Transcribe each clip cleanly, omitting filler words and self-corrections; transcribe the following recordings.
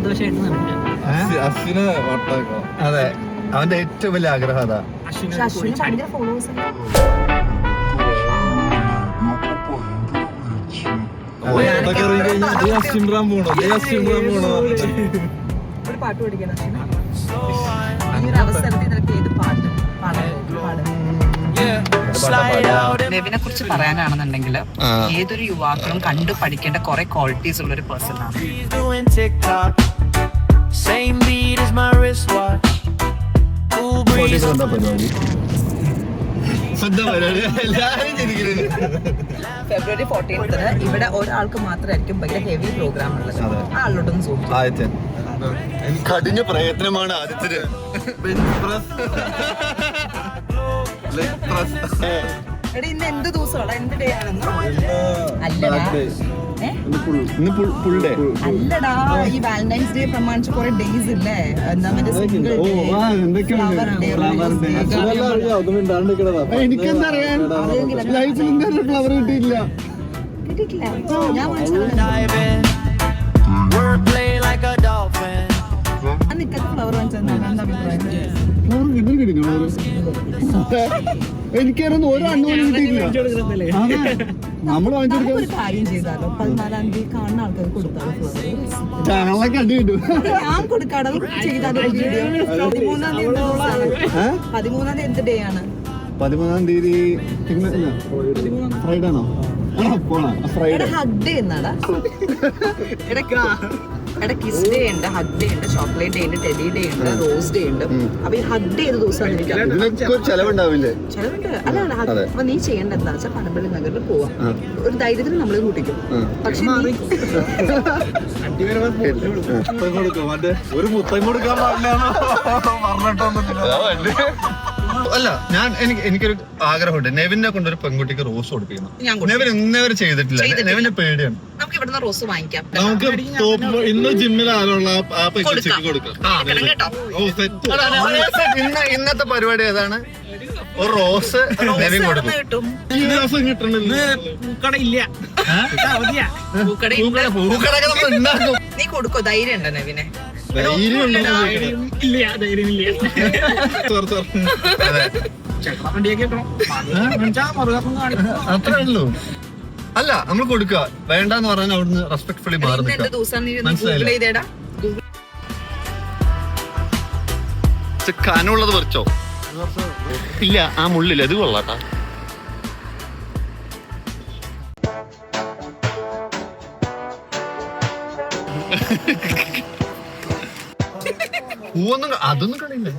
സന്തോഷമായിട്ട് നടക്കാം. അതെ, അവന്റെ ഏറ്റവും വലിയ ആഗ്രഹം അതാ. ഒരു പാട്ട് പഠിക്കണം. ഈ ഒരു അവസരത്തിൽ നിനക്ക് ഏത് പാട്ട് നെവിനെ കുറിച്ച് പറയാനാണെന്നുണ്ടെങ്കിൽ ഏതൊരു യുവാക്കളും കണ്ടു പഠിക്കേണ്ട കുറെ ക്വാളിറ്റീസ് ഉള്ള ഒരു പേഴ്സൺ ആണ്. ഫെബ്രുവരി 14 ഇവിടെ ഒരാൾക്ക് മാത്രമായിരിക്കും ഭയങ്കര ഹെവി പ്രോഗ്രാം ഉള്ളത്. ആ ആളിലോട്ടൊന്ന് സൂം. കഠിന പ്രയത്നമാണ് ആദ്യത്തിന്. എടാ ഇന്ന് എന്ത് ദിവസമാണ്, എന്ത് ഡേ ആണെന്നോ? അല്ലടാ അല്ലടാ, ഈ വാലന്റൈൻസ് ഡേ പ്രമാണിച്ച് കുറെ ഡേയ്സ് ഇല്ലേ? എന്താ എനിക്കെന്താ അറിയാൻ, ലൈഫിൽ ഇങ്ങനെ ഫ്ലവർ കിട്ടിയില്ല. ഞാൻ നിക്കത്തെ ഫ്ലവർ വാങ്ങിച്ചെന്നാണ് അഭിപ്രായം. എനിക്കറിയുന്ന ഓരോ അണ്ണുപോലും കിട്ടിയില്ല. നമ്മൾ വാങ്ങിച്ചെടുക്കാം. ഒരു കാര്യം ചെയ്താലോ, 14-ാം തീയതി കാണുന്ന ആൾക്കാർ കൊടുത്താലോ ഫ്ലവർ? ഞങ്ങളൊക്കെ അടി കിട്ടും. ഞാൻ കൊടുക്കാടോ ചെയ്താലോ വീഡിയോ. 13-ാം തീയതി 13-ാം തീയതി എന്ത് ഡേ ആണ്? 13-ാം തീയതി ഫ്രൈഡേ ആണോ? ഫ്രൈഡേ ഹഗ് ഡേ എന്നാടാ. എടാ കിസ് ഡേ ഉണ്ട്, ഹഗ് ഡേ ഉണ്ട്, ചോക്ലേറ്റ് ഡേ ഉണ്ട്, ടെഡി ഡേ ഉണ്ട്, റോസ് ഡേ ഉണ്ട്. അപ്പൊ ഈ ഹഗ് ഡേ ഏത് ദിവസമാണ്? ചെലവുണ്ടാവില്ലേ? ചെലവുണ്ട്. അല്ല അപ്പൊ നീ ചെയ്യേണ്ട എന്താ വെച്ചാൽ പനമ്പള്ളി നഗറിൽ പോവാം. ഒരു ധൈര്യത്തിന് നമ്മള് കൂട്ടിക്കും. പക്ഷെ ഒരു മുത്തം കൊടുക്കാൻ അല്ല, എനിക്കൊരു ആഗ്രഹമുണ്ട്. നെവിനെ കൊണ്ടൊരു പെൺകുട്ടിക്ക് റോസ് കൊടുപ്പിക്കണം. നെവിൻ ഇന്നേവരെ ചെയ്തിട്ടില്ല. നെവിനെ പേടിയാണ്. നമുക്ക് ഇവിടുന്ന് റോസ് വാങ്ങിക്കാം. നമുക്ക് ഇന്ന് ജിമ്മിൽ ആരുള്ള ആ പെൺകുട്ടിക്ക് കൊടുക്കാം. ഇന്നത്തെ പരിപാടി ഏതാണ്? ഒരു റോസ് നെവിൻ കൊടുക്കും. ഈ ദിവസം കിട്ടണില്ല. പൂക്കടയൊക്കെ ഉണ്ടാക്കും. നീ കൊടുക്കോ? ധൈര്യം ഉണ്ടോ നെവിനെ? അത്രേ ഉള്ളൂ. അല്ല, നമ്മൾ കൊടുക്കുക. വേണ്ടെന്ന് പറഞ്ഞാൽ അവിടുന്ന് റെസ്പെക്ട്ഫുള്ളി മാറി മനസ്സിലായില്ല. കനുള്ളത് പറിച്ചോ? ഇല്ല, ആ മുള്ളില്ല. അത് കൊള്ളാട്ടാ. അതൊന്നും കളിയില്ല.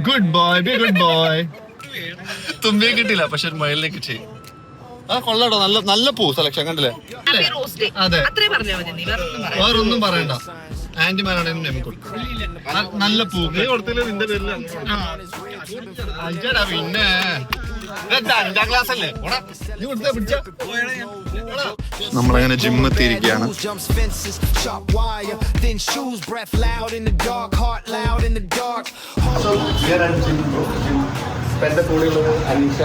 Good boy, be good boy. തുമ്പിയെ കിട്ടില്ല, പക്ഷെ മയിലിനെ കിട്ടി. ആ കൊള്ളാട്ടോ. നല്ല നല്ല പൂ സെലക്ഷൻ കണ്ടില്ലേ? അതെ, വേറൊന്നും പറയണ്ട. ആന്റിമാരാണെങ്കിലും നമുക്ക് കൊടുക്കും. നല്ല പൂ കൊടുത്തില്ല നിന്റെ പേരിൽ. പിന്നെ 5ാം ക്ലാസ് അല്ലേ? നമ്മളങ്ങനെ ജിമ്മെത്തിയിരിക്കുകയാണ്. എന്റെ കൂടെയുള്ളത് Aneesha.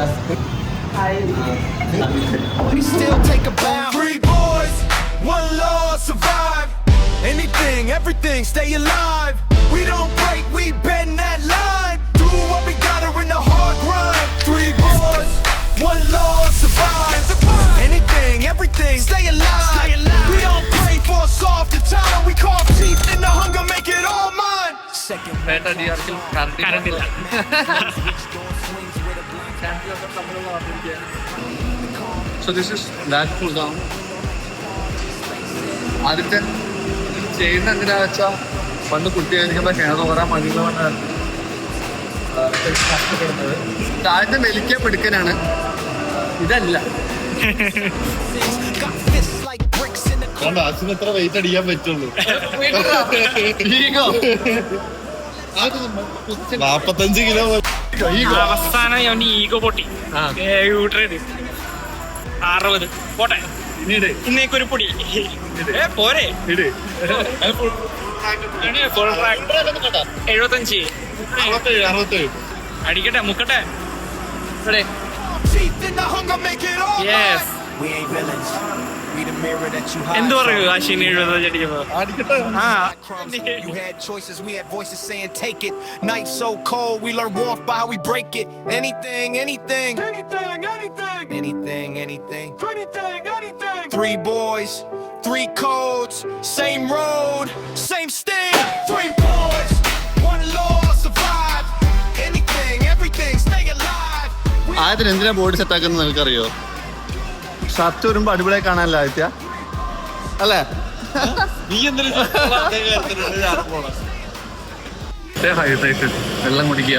Anything, everything, stay alive. We don't break, we bend that line. Do what we gotta in the hard grind. 3 boys, 1 law, survive. Anything, everything, stay alive. We don't pray for a softer time. We carve teeth in the hunger, make it all mine. So this is that pull down. ആദ്യത്തെ ചെയ്യുന്ന എന്തിനാ വെച്ചാ പണ്ട് കുട്ടിയായിരിക്കുമ്പോ കിണറ് പറയാൻ മടിയുള്ള കഷ്ടപ്പെടുന്നത്. താഴത്തെ മെലിക്കാൻ പെടുക്കാനാണ്. ഇതല്ല ആസിന് എത്ര വെയിറ്റ് അടിക്കാൻ പറ്റുള്ളൂ. 45 കിലോ അവസാനം ഈഗോ പൊട്ടി. 60 പോട്ടെ. ഇന്നേക്കൊരു പൊടി പോരെ. 75 അടിക്കട്ടെ, മുക്കട്ടെ. Yes. We ain't villains. We mirror that you hide എന്ത് from. പറയൂ ആശീന് 70 അടിക്കുമ്പോ? ആ Crumbs. You had choices, we had voices saying take it. Night so cold, we learn warmth by how we break it. Anything, anything, anything, anything, anything, anything, anything, anything. 3 boys, 3 codes, same road, same sting. 3 boys, 1 law, survive. Anything, everything, stay alive. ആദ്യത്തിന് എന്തിനാ body set ആക്കുന്നത് നിനക്കറിയോ? Shirt വരുമ്പോ അടിപൊളിയായി കാണാനല്ല ആദ്യ അല്ലേ? Hydrated, വെള്ളം കുടിക്കുക.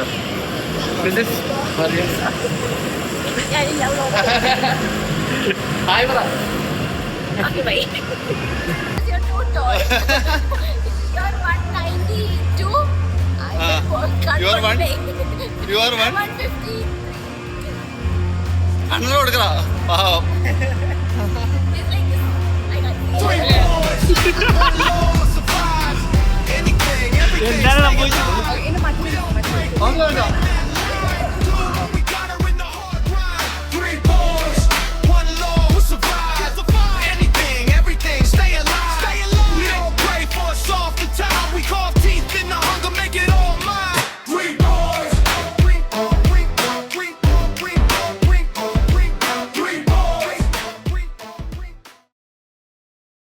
Okay, wait. You're too tall. You're 192. You are one? You are one? 150. അങ്ങനെ കൊടുക്കണ പാവം.